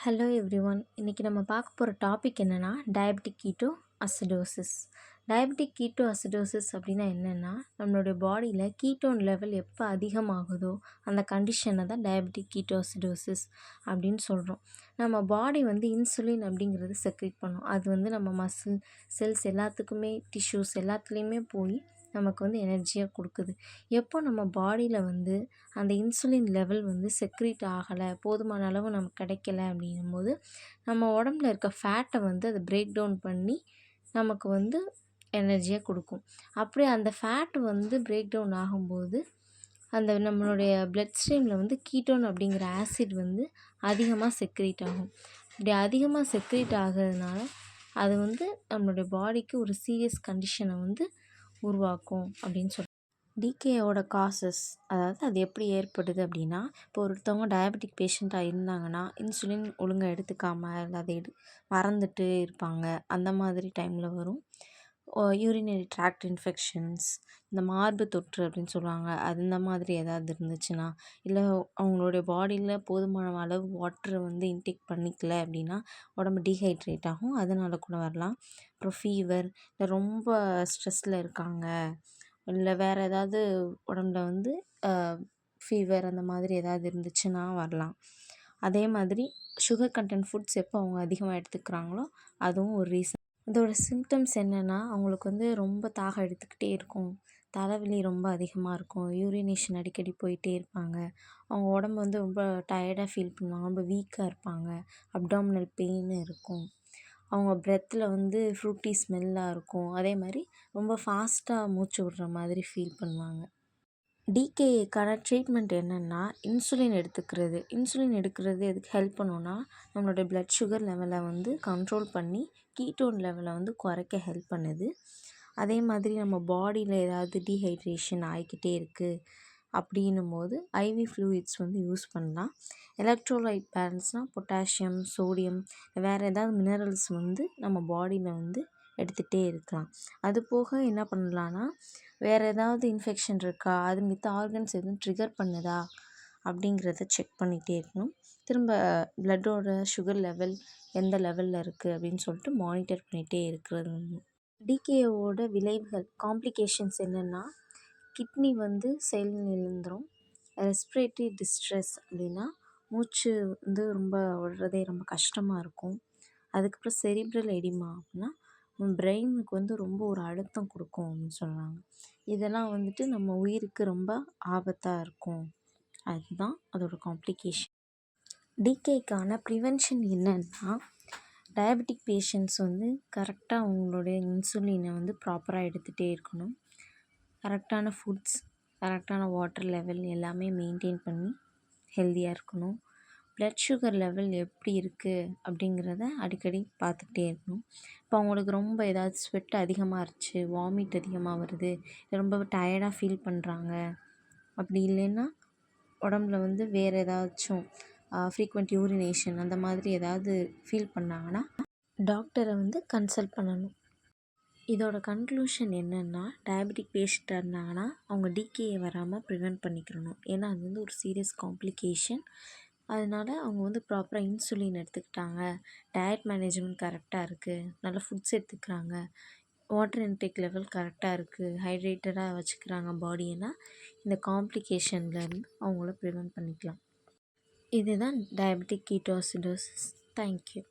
Hello everyone. இன்றைக்கி நம்ம பார்க்க போகிற டாபிக் என்னென்னா diabetic keto acidosis. Diabetic keto acidosis அப்படின்னா என்னென்னா, நம்மளுடைய பாடியில் கீட்டோன் லெவல் எப்போ அதிகமாகுதோ அந்த கண்டிஷனை தான் டயபெட்டிக் கீட்டோ அசிடோசிஸ் அப்படின்னு சொல்கிறோம். நம்ம பாடி இன்சுலின் அப்படிங்கிறது செக்ரேட் பண்ணும். அது நம்ம மசில் செல்ஸ் எல்லாத்துக்குமே, டிஷ்யூஸ் எல்லாத்துலேயுமே போய் நமக்கு எனர்ஜியாக கொடுக்குது. எப்போ நம்ம பாடியில் அந்த இன்சுலின் லெவல் செக்ரீட் ஆகலை, போதுமான அளவு நமக்கு கிடைக்கல அப்படிங்கும்போது நம்ம உடம்புல இருக்க ஃபேட்டை அது பிரேக் டவுன் பண்ணி நமக்கு எனர்ஜியாக கொடுக்கும். அப்படியே அந்த ஃபேட்டு பிரேக் டவுன் ஆகும்போது அந்த நம்மளுடைய பிளட் ஸ்ட்ரீமில் கீட்டோன் அப்படிங்கிற ஆசிட் அதிகமாக செக்ரீட் ஆகும். இப்படி அதிகமாக செக்ரீட் ஆகிறதுனால அது நம்மளுடைய பாடிக்கு ஒரு சீரியஸ் கண்டிஷனை உருவாக்கும் அப்படின்னு சொல்கிறோம். டிகேயோட காசஸ், அதாவது அது எப்படி ஏற்படுது அப்படின்னா, இப்போ ஒருத்தவங்க டயபெட்டிக் பேஷண்ட்டாக இருந்தாங்கன்னா இன்சுலின் ஒழுங்காக எடுத்துக்காமல் இல்லை அதை மறந்துட்டு இருப்பாங்க. அந்த மாதிரி டைமில் வரும். யூரினரி ட்ராக்ட் இன்ஃபெக்ஷன்ஸ், இந்த மார்பு தொற்று அப்படின்னு சொல்லுவாங்க, அது இந்த மாதிரி ஏதாவது இருந்துச்சுன்னா, இல்லை அவங்களுடைய பாடியில் போதுமான அளவு வாட்டரை இன்டேக் பண்ணிக்கல அப்படின்னா உடம்பு டீஹைட்ரேட் ஆகும். அதனால கூட வரலாம். அப்புறம் ஃபீவர், இல்லை ரொம்ப ஸ்ட்ரெஸ்ஸில் இருக்காங்க, இல்லை வேறு ஏதாவது உடம்புல ஃபீவர் அந்த மாதிரி ஏதாவது இருந்துச்சுன்னா வரலாம். அதே மாதிரி சுகர் கண்டென்ட் ஃபுட்ஸ் எப்போ அவங்க அதிகமாக எடுத்துக்கிறாங்களோ அதுவும் ஒரு ரீசன். இதோட சிம்டம்ஸ் என்னென்னா, அவங்களுக்கு ரொம்ப தாகம் எடுத்துக்கிட்டே இருக்கும், தலைவலி ரொம்ப அதிகமாக இருக்கும், யூரினேஷன் அடிக்கடி போயிட்டே இருப்பாங்க, அவங்க உடம்பு ரொம்ப டயர்டாக ஃபீல் பண்ணுவாங்க, ரொம்ப வீக்காக இருப்பாங்க, அப்டாமினல் பெயின் இருக்கும், அவங்க ப்ரெத்தில் ஃப்ரூட்டி ஸ்மெல்லாக இருக்கும், அதே மாதிரி ரொம்ப ஃபாஸ்ட்டாக மூச்சு விடுற மாதிரி ஃபீல் பண்ணுவாங்க. டிகேக்கான ட்ரீட்மெண்ட் என்னென்னா, இன்சுலின் எடுத்துக்கிறது. இன்சுலின் எடுக்கிறது எதுக்கு ஹெல்ப் பண்ணுன்னா, நம்மளோட பிளட் சுகர் லெவலை கண்ட்ரோல் பண்ணி கீட்டோன் லெவலை குறைக்க ஹெல்ப் பண்ணுது. அதே மாதிரி நம்ம பாடியில் ஏதாவது டீஹைட்ரேஷன் ஆகிக்கிட்டே இருக்குது அப்படின்னும் போது ஐவி ஃப்ளூயிட்ஸ் யூஸ் பண்ணலாம். எலக்ட்ரோலைட் பேலன்ஸ்னால் பொட்டாசியம், சோடியம், வேறு ஏதாவது மினரல்ஸ் நம்ம பாடியில் எடுத்துகிட்டே இருக்கலாம். அது போக என்ன பண்ணலான்னா, வேறு ஏதாவது இன்ஃபெக்ஷன் இருக்கா, அது மித்த ஆர்கன்ஸ் எதுவும் ட்ரிகர் பண்ணுதா அப்படிங்கிறத செக் பண்ணிகிட்டே இருக்கணும். திரும்ப பிளட்டோட சுகர் லெவல் எந்த லெவலில் இருக்குது அப்படின்னு சொல்லிட்டு மானிட்டர் பண்ணிகிட்டே இருக்கிறது. டிகேஓட விளைவுகள், காம்ப்ளிகேஷன்ஸ் என்னென்னா, கிட்னி செயலிழந்துடும். ரெஸ்பிரேட்டரி டிஸ்ட்ரெஸ் அப்படின்னா மூச்சு ரொம்ப விடுறதே ரொம்ப கஷ்டமாக இருக்கும். அதுக்கப்புறம் செரிப்ரல் எடிமா அப்படின்னா பிரெயினுக்கு ரொம்ப ஒரு அழுத்தம் கொடுக்கும் அப்படின்னு சொல்கிறாங்க. இதெல்லாம் நம்ம உயிருக்கு ரொம்ப ஆபத்தாக இருக்கும். அதுதான் அதோட காம்ப்ளிகேஷன். டிகேக்கான ப்ரிவென்ஷன் என்னன்னா, டயபெட்டிக் பேஷண்ட்ஸ் கரெக்டாக அவங்களுடைய இன்சுலினை ப்ராப்பராக எடுத்துகிட்டே இருக்கணும். கரெக்டான ஃபுட்ஸ், கரெக்டான வாட்டர் லெவல் எல்லாமே மெயின்டைன் பண்ணி ஹெல்த்தியாக இருக்கணும். பிளட் சுகர் லெவல் எப்படி இருக்குது அப்படிங்கிறத அடிக்கடி பார்த்துக்கிட்டே இருக்கணும். இப்போ அவங்களுக்கு ரொம்ப ஏதாவது ஸ்வெட் அதிகமாக இருந்துச்சு, வாமிட் அதிகமாக வருது, ரொம்ப டயர்டாக ஃபீல் பண்ணுறாங்க, அப்படி இல்லைன்னா உடம்புல வேறு ஏதாச்சும் ஃப்ரீக்வெண்ட் யூரினேஷன் அந்த மாதிரி ஏதாவது ஃபீல் பண்ணாங்கன்னா டாக்டரை கன்சல்ட் பண்ணணும். இதோட கன்க்ளூஷன் என்னென்னா, டயபெட்டிக் பேஷண்ட்டாக இருந்தாங்கன்னா அவங்க டிகேஏ வராமல் ப்ரிவெண்ட் பண்ணிக்கிறணும். ஏன்னா அது ஒரு சீரியஸ் காம்ப்ளிகேஷன். அதனால் அவங்க ப்ராப்பராக இன்சுலின் எடுத்துக்கிட்டாங்க, டயட் மேனேஜ்மெண்ட் கரெக்டாக இருக்குது, நல்ல ஃபுட்ஸ் எடுத்துக்கிறாங்க, வாட்டர் இன்டேக் லெவல் கரெக்டாக இருக்குது, ஹைட்ரேட்டடாக வச்சுக்கிறாங்க பாடினா இந்த காம்ப்ளிகேஷன்லேருந்து அவங்கள ப்ரிவெண்ட் பண்ணிக்கலாம். இதுதான் டயபெட்டிக் கீட்டோ அசிடோசிஸ். தேங்க்யூ.